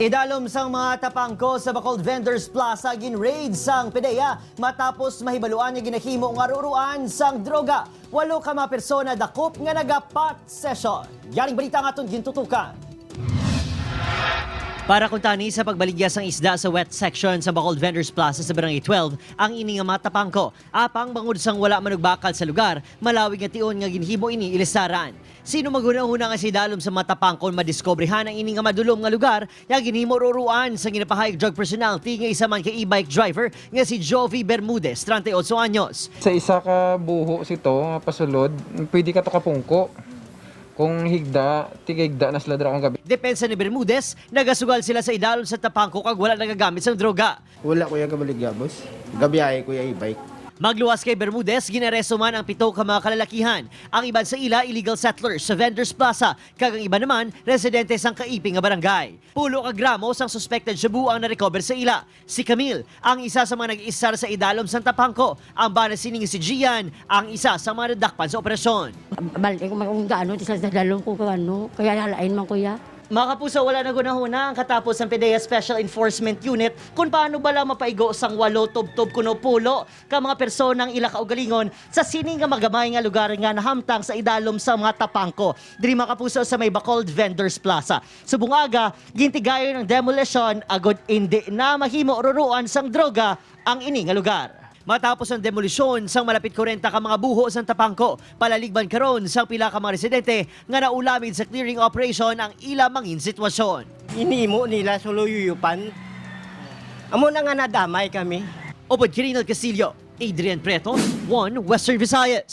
Idalom sang mga tapangko sa Bacolod Vendors Plaza ginraid sang PDEA matapos mahibaluan nga ginahimo nga ruruan sang droga. 8 ka mga persona dakop nga nagapat session. Yaring balita nga itong gintutukan. Para kuntani sa pagbaligya sang isda sa wet section sa Bacolod Vendors Plaza sa Barangay 12, ang ini nga matapangko, apang bangod sang wala manugbakal sa lugar, malawig nga tion nga ginhimo ini ilisaran. Sino maghunahuna nga si dalom sa matapangko madiskobrehan ang ini nga madulom nga lugar, ya ginhimo ruruan sa ginapahayag drug personality nga isa man ka e-bike driver nga si Jovi Bermudez, 38 anyos. Sa isa ka buho sito nga pasulod, pwede ka to kapungko. Kung higda, tigigda na sila dra kang gabi. Depensa ni Bermudez, nagasugal sila sa idalom sa tapangko kag wala nagagamit sang droga. Wala ko yung kabaligyabos. Gabiyahe ko yung e-bike. Magluwas kay Bermudez, ginaresto man ang 7 ka mga kalalakihan. Ang iban sa ila, illegal settlers sa Vendors Plaza. Kag ang iba naman, residente sang kaiping nga barangay. Pulo ka gramo sang suspected shabu ang na-recover sa ila. Si Camille, ang isa sa mga nag-isar sa idalom sang tapangko. Ang bana sining si Gian, ang isa sa mga nadakpan sa operasyon. Balik ko kung gaano, sa dalong ko ano, kaya halain man kuya. Mga kapuso, wala na gunahuna ang katapos ng PDEA Special Enforcement Unit kung paano bala mapaigo sang 8 tubtob kuno pulo ka mga personang ila kaugalingon sa sining nga magamay nga lugar nga nahamtang sa idalom sa mga tapangko. Diri mga kapuso sa may Bacolod Vendors Plaza. Sa bungaga, gintigayo ng demolition agod hindi na mahimo ruruan sang droga ang ini nga lugar. Matapos ang demolisyon sang malapit 40 ka mga buho sang tapangko, palaligban karon sang pila ka mga residente nga naulamid sa clearing operation ang ila mangin sitwasyon. Inimo nila suluyuyupan. Amo na nga nadamay kami. Obod Kirinal Castillo, Adrian Preto, 1 Western Visayas.